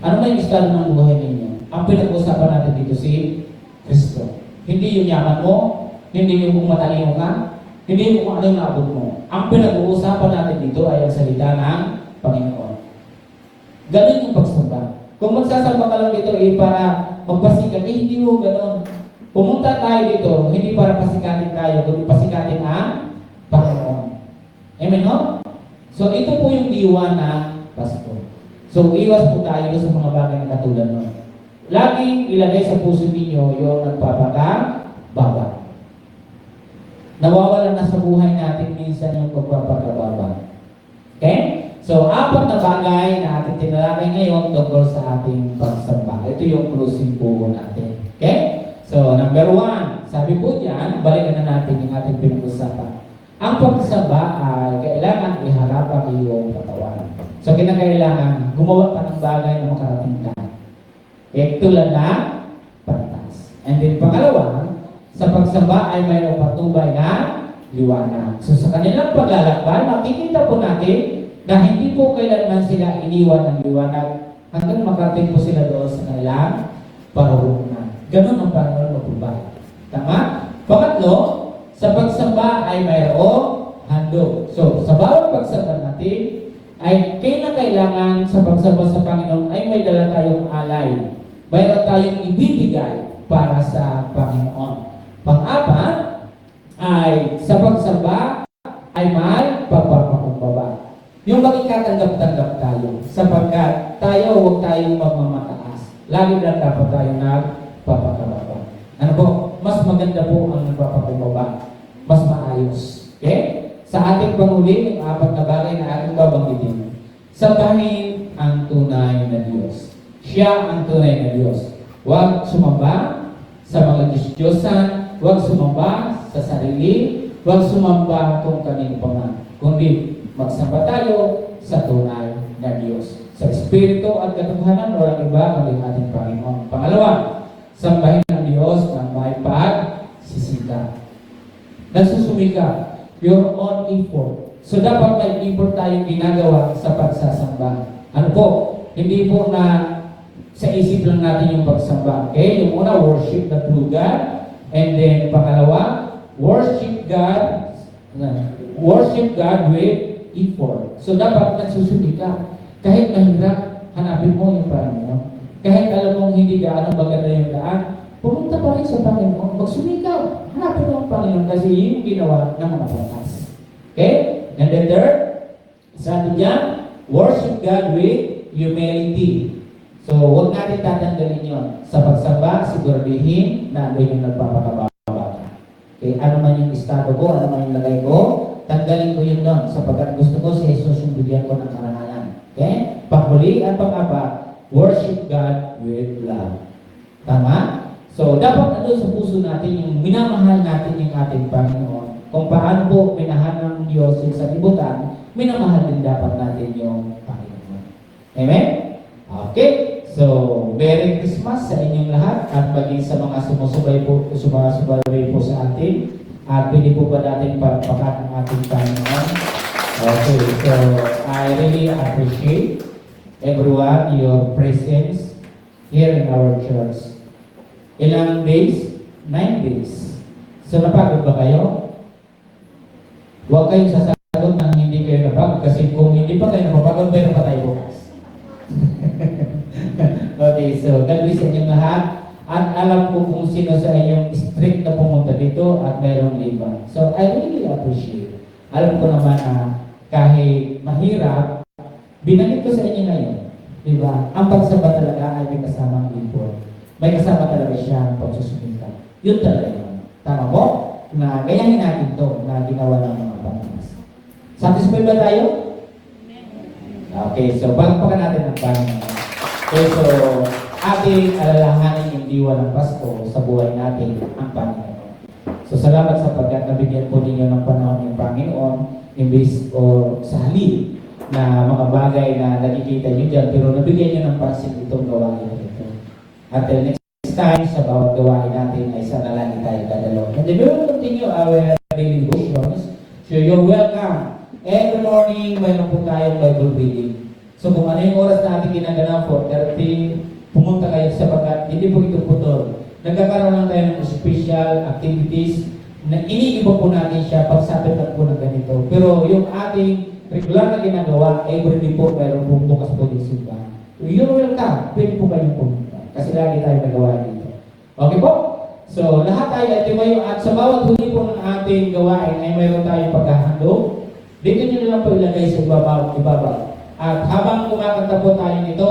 Ano na yung estado ng buhay ninyo? Ang pinag-uusapan natin dito si Kristo. Hindi yung yaman mo, hindi yung kung matalino ka, hindi yung kung ano yung naabot mo. Ang pinag-uusapan natin dito ay ang salita ng Panginoon. Ganun yung pagsamba. Kung magsasamba ka lang dito para magpasikat, hindi mo ganun. Pumunta tayo dito, hindi para pasikatin tayo, kundi pasikatin ang Panginoon. Amen, no? So, ito po yung diwa ng Pasko. So, iwas po tayo sa mga bagay na katulad nun. Laging ilagay sa puso ninyo yung nagpapakababa. Nawawala na sa buhay natin minsan yung pagpapakababa. Okay? So, 4 na bagay na ating tinalakay ngayon tungkol sa ating pagsamba. Ito yung closing po natin. Okay? So, number 1, sabi po diyan, balikan na natin yung ating pinag-usapan. Ang pagsamba ay kailangan iharap ang iyong katawan. So, kinakailangan gumawa ka ng bagay na makarating ka. Tulad na patas. And then, pangalawa, sa pagsamba ay mayroong patubay na liwanag. So, sa kanilang paglalakbay, makikita po natin na hindi po kailanman sila iniwan ng liwanag hanggang makarating po sila doon sa kanilang parurungan. Ganun ang Panginoon magpubay. Tama? Pangatlo, sa pagsamba ay mayroong handog. So, sa bawat pagsamba natin, ay kailangan sa pagsamba sa Panginoon ay may dala tayong alay. Mayroon tayong ibibigay para sa Panginoon. Pang-apat, ay sa pagsamba ay may pagpapakumbaba. Yung magkakatanggap-tanggap tayo, sapagkat tayo huwag tayong magmamataas. Lagi lang dapat tayo nagpapakababa. Ano po? Mas maganda po ang nagpapakumbaba. Mas maayos. Okay? Sa ating panghuli, yung 4 na bagay na ating babanggitin. Sambahin ang tunay na Diyos. Siya ang tunay na Diyos. Huwag sumamba sa mga Diyos-Diyosan, huwag sumamba sa sarili, huwag sumamba kung kanino pa man. Kundi magsamba tayo sa tunay na Diyos. Sa Espiritu at katotohanan, walang iba kundi ating Panginoon. Pangalawa, sambahin ang Diyos ng may pagsisika. Nagsusumika, your own effort. So dapat may effort tayong ginagawa sa pagsasamba. Ano po? Hindi po na sa isip lang natin yung pagsamba. Okay? Yung una, worship the true God. And then, pangalawa, worship God with effort. So dapat nagsusumika. Kahit mahirap, hanapin mo yung Panginoon. Kahit alam mong hindi gaano maganda yung daan, pumunta pa rin sa Panginoon. Magsumikaw. Hanapin mo ang Panginoon kasi yung ginawa ng mga batas. Okay? And then third, sabi niya, worship God with humility. So, huwag natin tatanggalin yun. Sa pagsamba, siguraduhin na ano yung nagpapakababa. Okay? Ano man yung estado ko, ano man yung lagay ko, tanggalin ko yun doon. Sapagkat gusto ko si Jesus yung bigyan ko ng karangalan. Okay? Panghuli at pang-apat, worship God with love. Tama? So, dapat nandun sa puso natin yung minamahal natin yung ating Panginoon. Kung paano po minahal ng Diyos yung sa libutan, minamahal din dapat natin yung Panginoon. Amen? Okay. So, Merry Christmas sa inyong lahat at maging sa mga sumusubay po sa atin. At pwede po ba natin palakpakan ang ating Panginoon? Okay. So, I really appreciate everyone, your presence here in our church. Ilang days? 9 days. So, napagod ba kayo? Huwag kayong sasagot ng hindi kayo napagod kasi kung hindi pa kayo napapagod, meron pa tayo bukas. Okay, so God bless sa inyong lahat. At alam ko kung sino sa inyong strict na pumunta dito at mayroong iba. So, I really appreciate. Alam ko naman na kahit mahirap, binanggit ko sa inyo ngayon. Diba? Ang pagsamba talaga ay may kasamang import. May kasama talaga siya ang pagsusumika. Yun talaga yun. Tama po? Na gayahin natin to na ginawa ng mga panginoon. Satisfied ba tayo? Okay, so palakpakan natin ang Panginoon. Okay, so ating alalahanin yung diwa ng Pasko sa buhay natin ang Panginoon. So salamat sapagkat nabigyan po ninyo ng panahon ng Panginoon imbis o sa halip na mga bagay na nakikita nyo dyan, pero nabigyan nyo ng pansin itong gawain ito. Until next time, sa bawat gawain natin ay sana lang tayo dadalaw. And then we will continue our daily devotions. So you're welcome. Every morning, mayroon po tayong Bible reading. So kung ano yung oras na ating ginagawa po, 30, pumunta kayo sapagkat hindi po ito putol. Nagkakaroon lang tayo ng special activities na iniiba po natin siya pagsapit lang po ng ganito. Pero yung ating regular na ginagawa, everyday po mayroon po bukas po din simbahan. You're welcome. Pwede po kayong pumunta. Kasi lagi tayo nagawa dito. Okay po? So lahat tayo ay tumayo at sa bawat huli po ng ating gawain ay mayroon tayong paghahandog. Dito nyo na lang po ilagay sa ibabaw. At habang kumakanta po tayo nito,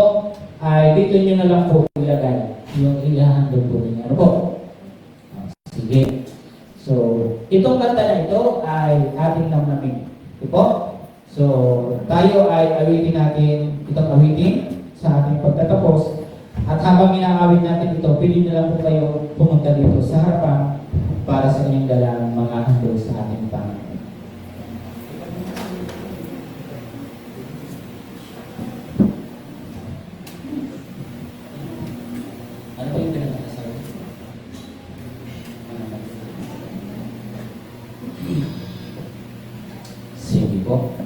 ay dito nyo na lang po ilagay yung ilahandog po ninyo. Ano po? Sige. So, itong kanta na ito ay ating namnamin. Ito po? So, tayo ay awitin natin itong awitin sa ating pagtatapos. At habang inaawit natin ito, pili na lang po kayo pumunta dito sa harapan para sa inyong dalang mga handog sa ating Panginoon. Ano po yung pinag-aasawa? Sige po.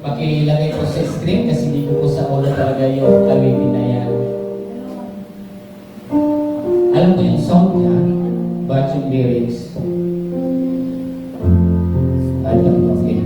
Pakilagay po sa screen kasi hindi ko po sa ulo talaga yung awitin na yan. Alam ko yung song niya, but yung lyrics, I don't know. Okay.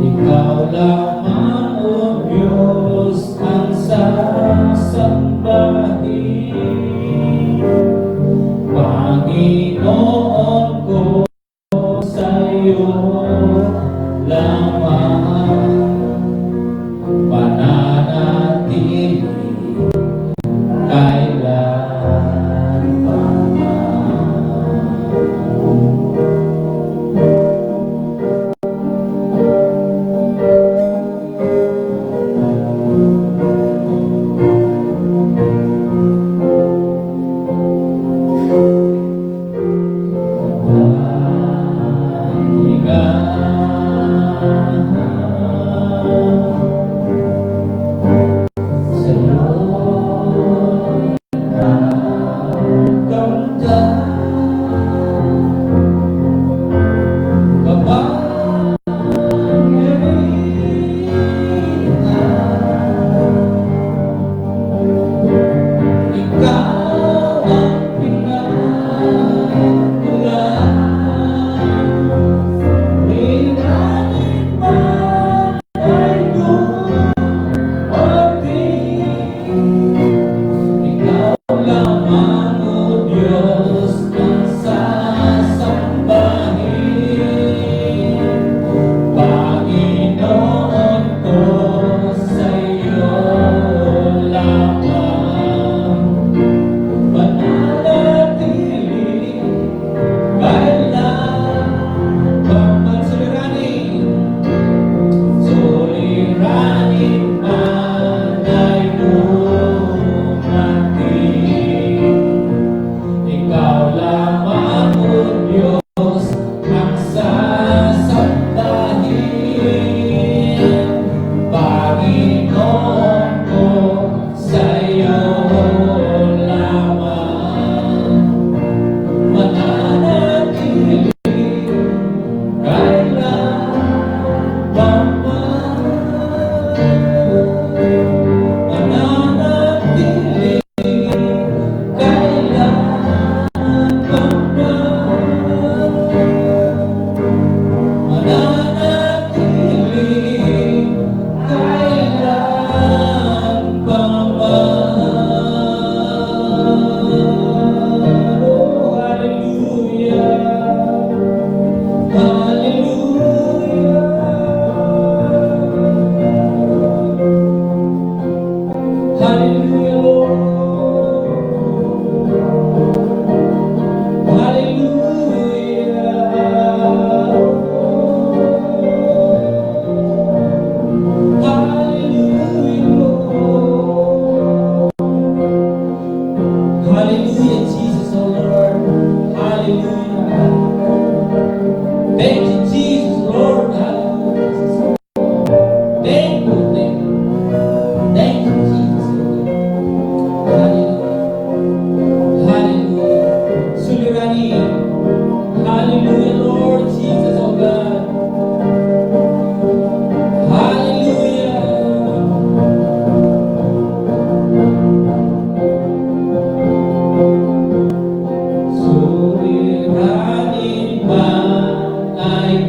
Ikaw lamang, O Diyos, ang sasambahin. Panginoon ko, sa'yo lamang mananatili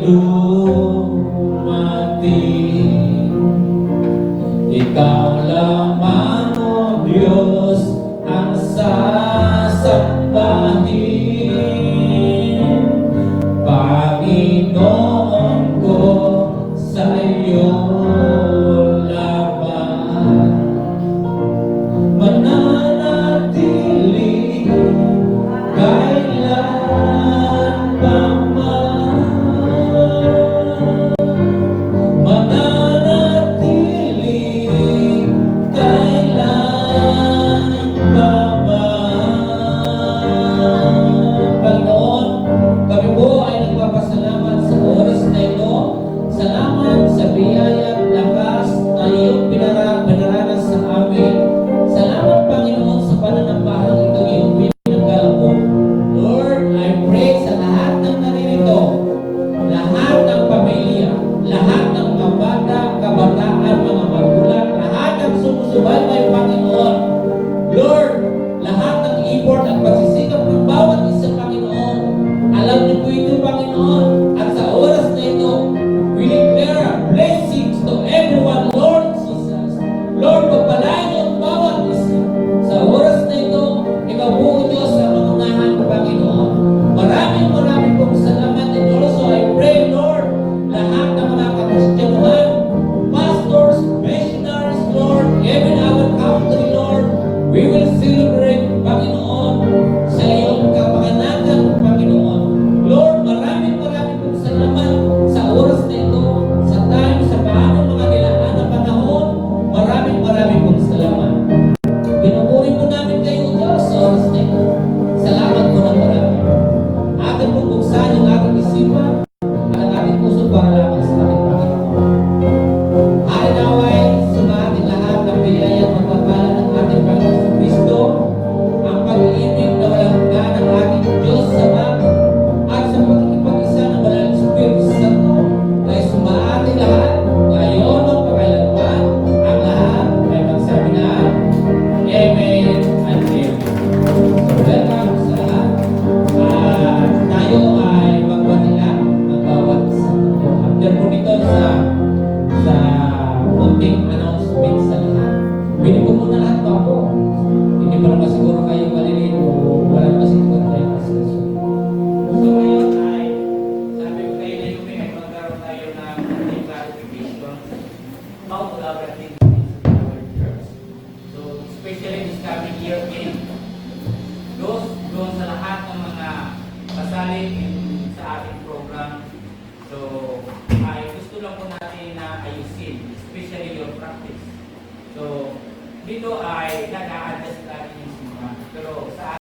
dumating. Ikaw lamang, O Diyos, ang sasambahin. Panginoon ko, sa iyo laban mananatili kailan pa man. Mananatili kailan pa man. Panginoon, kami po ay nagpapasalamat sa oras na ito. Salamat sa biyaya at lakas na iyong pinaranas sa amin. Salamat, Panginoon, sa pananampahang ito iyong pinagkaloob. Lord, I pray sa lahat ng naririto, lahat ng pamilya, lahat ng mga bata, kabataan, mga magulang, lahat ng sumusubaybay, Panginoon. Lord, lahat ng effort at pagsisikap ng bawat isa, Panginoon. Alam niyo po ito, Panginoon. At sa oras na ito, we declare blessings to everyone, Lord Jesus. Lord, pagpalain niyo ang bawat isa. Sa oras na ito, ikaw po, Diyos, ang mangunahan, Panginoon. Maraming pong salamat. And also, I pray, Lord, lahat ng mga Kristyanuhan, pastors, missionaries, Lord, even our country, Lord, we will celebrate, Panginoon, sa iyong kapanganakan, Panginoon. Lord, maraming pong salamat sa oras na ito, sa time, sa paanong mga nilaan na panahon. Maraming pong salamat. Pinupuri po namin kayo, Diyos, sa oras na ito. Salamat po ng marami. Atin pong buksan yung ating isipan at ang ating puso para lamang sa ating Panginoon. Ay naway, sumating lahat ng biyaya at magpapala ng ating Panginoon sa Kristo, ang pag-ibig na walang hanggan ng ating Diyos sa at sa pagkikipag-isa ng Banal na Espiritu Santo ay sumaating lahat ngayon at pagkailanman. Ang lahat ay magsabi na Amen and Amen. So welcome sa lahat. Tayo ay magwanila ang bawat isa. After po nito sa kunting announcement sa lahat. Pwede po muna lahat pa ako. Hindi pa naman siguro kayo malilito. Wala naman siguro tayo discussion. So ngayon ay sabi ko kayo na yung may magkaroon tayo ng konting clarification about our activities in our church. So especially this coming year in doon sa lahat ng mga kasali sa ating program. So ay gusto lang po natin na ayusin, especially your practice. So dito ay nag-a-adjust natin yung simula. Pero sa